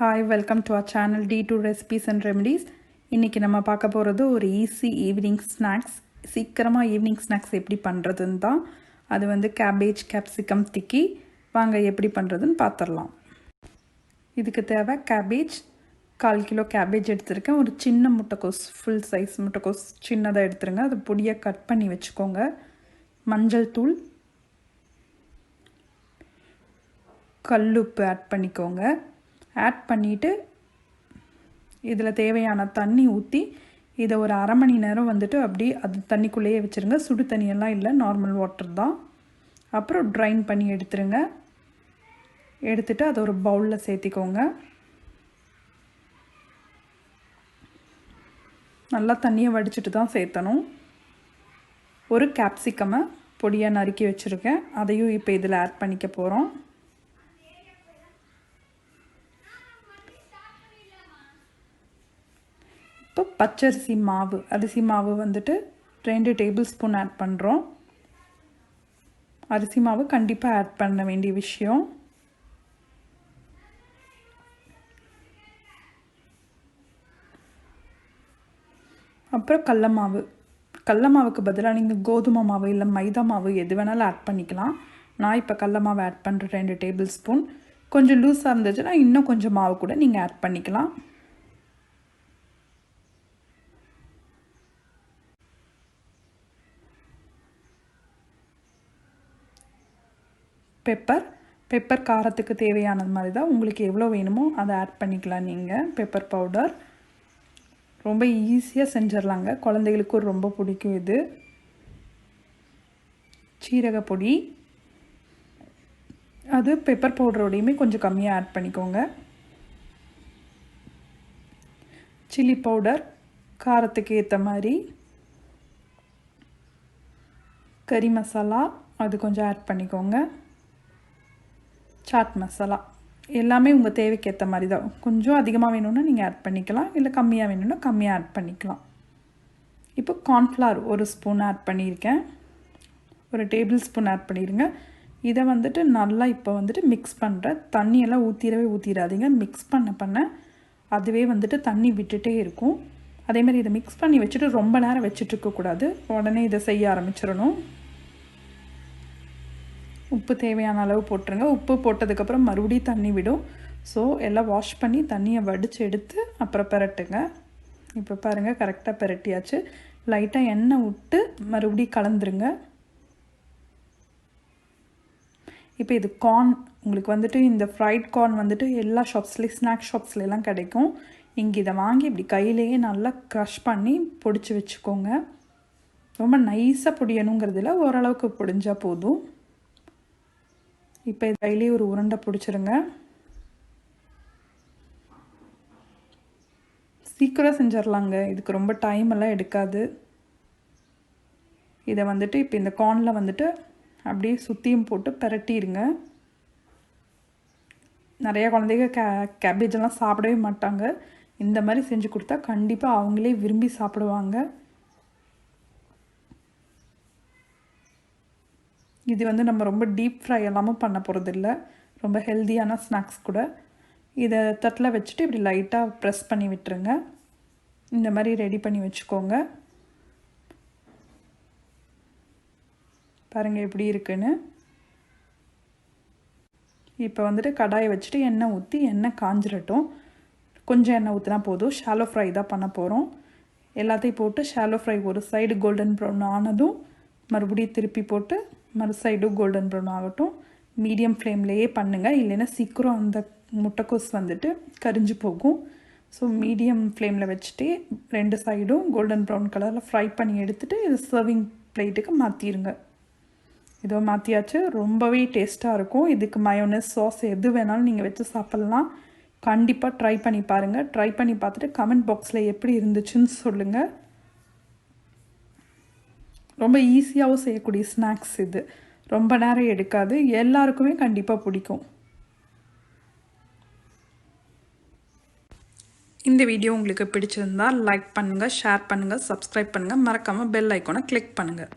Hi, welcome to our channel D2 Recipes and Remedies. இன்னைக்கு நம்ம பார்க்க போறது ஒரு ஈஸி ஈவினிங் ஸ்நாக்ஸ். சீக்கிரமா ஈவினிங் ஸ்நாக்ஸ் எப்படி பண்றதுன்னு தான். அது வந்து cabbage capsicum tikki. வாங்க எப்படி பண்றதுன்னு பார்த்தறலாம். இதுக்கு தேவை cabbage 1/4 கிலோ cabbage எடுத்துர்க்கேன். ஒரு சின்ன முட்டைக்கோஸ் full size முட்டைக்கோஸ் சின்னதா எடுத்துருங்க. அது பொடியா கட் பண்ணி வெச்சுக்கோங்க. மஞ்சள் தூள் கல்லுப்பு ஆட் பண்ணிக்கோங்க. ஆட் பண்ணிட்டு இதில் தேவையான தண்ணி ஊற்றி இதை ஒரு அரை மணி நேரம் வந்துட்டு அப்படி அது தண்ணிக்குள்ளேயே வச்சுருங்க. சுடு தண்ணியெல்லாம் இல்லை, நார்மல் வாட்டர் தான். அப்புறம் ட்ரைன் பண்ணி எடுத்துருங்க. எடுத்துட்டு அதை ஒரு பவுலில் சேர்த்திக்கோங்க. நல்லா தண்ணியை வடிச்சிட்டு தான் சேர்த்தணும். ஒரு கேப்சிகமை பொடியாக நறுக்கி வச்சுருக்கேன், அதையும் இப்போ இதில் ஆட் பண்ணிக்க போகிறோம். இப்போ பச்சரிசி மாவு, அரிசி மாவு வந்துட்டு 2 டேபிள் ஸ்பூன் ஆட் பண்ணுறோம். அரிசி மாவு கண்டிப்பாக ஆட் பண்ண வேண்டிய விஷயம். அப்புறம் கடல மாவு. கடல மாவுக்கு பதிலாக நீங்கள் கோதுமை மாவு இல்லை மைதா மாவு எது வேணாலும் ஆட் பண்ணிக்கலாம். நான் இப்போ கடல மாவு ஆட் பண்ணுறேன் 2 டேபிள் ஸ்பூன். கொஞ்சம் லூஸாக இருந்துச்சுன்னா இன்னும் கொஞ்சம் மாவு கூட நீங்கள் ஆட் பண்ணிக்கலாம். பெப்பர் காரத்துக்கு தேவையானது மாதிரி தான், உங்களுக்கு எவ்வளோ வேணுமோ அதை ஆட் பண்ணிக்கலாம். நீங்கள் பெப்பர் பவுடர் ரொம்ப ஈஸியாக செஞ்சிடலாங்க, குழந்தைகளுக்கும் ரொம்ப பிடிக்கும் இது. சீரகப்பொடி, அது பெப்பர் பவுடரோடையுமே கொஞ்சம் கம்மியாக ஆட் பண்ணிக்கோங்க. சில்லி பவுடர் காரத்துக்கு ஏற்ற மாதிரி. கறி மசாலா அது கொஞ்சம் ஆட் பண்ணிக்கோங்க. சாட் மசாலா எல்லாமே உங்கள் தேவைக்கு ஏற்ற மாதிரி தான். கொஞ்சம் அதிகமாக வேணும்னா நீங்கள் ஆட் பண்ணிக்கலாம், இல்லை கம்மியாக வேணும்னா கம்மியாக ஆட் பண்ணிக்கலாம். இப்போ கார்ன்ஃப்ளவர் 1 ஸ்பூன் ஆட் பண்ணியிருக்கேன். ஒரு டேபிள் ஸ்பூன் ஆட் பண்ணிடுங்க. இதை வந்துட்டு நல்லா இப்போ வந்துட்டு மிக்ஸ் பண்ணுறேன். தண்ணியெல்லாம் ஊற்றிடாதீங்க. மிக்ஸ் பண்ண அதுவே வந்துட்டு தண்ணி விட்டுட்டே இருக்கும். அதேமாதிரி இதை மிக்ஸ் பண்ணி வச்சுட்டு ரொம்ப நேரம் வச்சுட்ருக்கக்கூடாது, உடனே இதை செய்ய ஆரம்பிச்சிடணும். உப்பு தேவையான அளவு போட்டுருங்க. உப்பு போட்டதுக்கப்புறம் மறுபடியும் தண்ணி விடும். ஸோ எல்லாம் வாஷ் பண்ணி தண்ணியை வடித்து எடுத்து அப்புறம் பெரட்டுங்க. இப்போ பாருங்கள், கரெக்டாக பெரட்டியாச்சு. லைட்டாக எண்ணெய் விட்டு மறுபடியும் கலந்துருங்க. இப்போ இது கார்ன் உங்களுக்கு வந்துட்டு இந்த ஃப்ரைட் கார்ன் வந்துட்டு எல்லா ஷாப்ஸ்லேயும் ஸ்நாக் ஷாப்ஸ்லாம் கிடைக்கும். நீங்கள் இதை வாங்கி இப்படி கையிலேயே நல்லா க்ரஷ் பண்ணி பொடிச்சு வச்சுக்கோங்க. ரொம்ப நைஸாக பொடியணுங்கிறதுல ஓரளவுக்கு பொடிஞ்சால் போதும். இப்போ கையிலேயே ஒரு உருண்டை பிடிச்சிருங்க. சீக்கிரம் செஞ்சிடலாங்க, இதுக்கு ரொம்ப டைம் எல்லாம் எடுக்காது. இதை வந்துட்டு இப்போ இந்த கார்னில் வந்துட்டு அப்படியே சுற்றியும் போட்டு பெரட்டிடுங்க. நிறையா குழந்தைங்க கேபேஜெல்லாம் சாப்பிடவே மாட்டாங்க. இந்த மாதிரி செஞ்சு கொடுத்தா கண்டிப்பாக அவங்களே விரும்பி சாப்பிடுவாங்க. இது வந்து நம்ம ரொம்ப டீப் ஃப்ரை எல்லாமும் பண்ண போகிறதில்ல, ரொம்ப ஹெல்த்தியான ஸ்நாக்ஸ் கூட. இதை தட்டில் வச்சுட்டு இப்படி லைட்டாக ப்ரெஸ் பண்ணி விட்டுருங்க. இந்த மாதிரி ரெடி பண்ணி வச்சுக்கோங்க. பாருங்கள் எப்படி இருக்குன்னு. இப்போ வந்துட்டு கடாயை வச்சுட்டு எண்ணெய் ஊற்றி எண்ணெய் காஞ்சிரட்டும். கொஞ்சம் எண்ணெய் ஊற்றினா போதும், ஷாலோ ஃப்ரை தான் பண்ண போகிறோம். எல்லாத்தையும் போட்டு ஷாலோ ஃப்ரை ஒரு சைடு கோல்டன் ப்ரௌன் ஆனதும் மறுபடியும் திருப்பி போட்டு மறு சைடும் கோல்டன் ப்ரௌன் ஆகட்டும். மீடியம் ஃப்ளேம்லேயே பண்ணுங்கள், இல்லைன்னா சீக்கிரம் அந்த முட்டைக்கோஸ் வந்துட்டு கரிஞ்சு போகும். ஸோ மீடியம் ஃப்ளேமில் வச்சுட்டு 2 சைடும் கோல்டன் ப்ரௌன் கலரில் ஃப்ரை பண்ணி எடுத்துகிட்டு இது சர்விங் பிளேட்டுக்கு மாற்றிடுங்க. இதோ மாற்றியாச்சு. ரொம்பவே டேஸ்ட்டாக இருக்கும். இதுக்கு மயோனஸ் சாஸ் எது வேணாலும் நீங்கள் வச்சு சாப்பிட்லாம். கண்டிப்பாக ட்ரை பண்ணி பாருங்கள். ட்ரை பண்ணி பார்த்துட்டு கமெண்ட் பாக்ஸில் எப்படி இருந்துச்சுன்னு சொல்லுங்கள். ரொம்ப ஈஸியாகவும் செய்யக்கூடிய ஸ்நாக்ஸ் இது, ரொம்ப நேரம் எடுக்காது, எல்லாருக்குமே கண்டிப்பாக பிடிக்கும். இந்த வீடியோ உங்களுக்கு பிடிச்சிருந்தால் லைக் பண்ணுங்கள், ஷேர் பண்ணுங்கள், சப்ஸ்கிரைப் பண்ணுங்கள், மறக்காமல் பெல் ஐக்கானை கிளிக் பண்ணுங்கள்.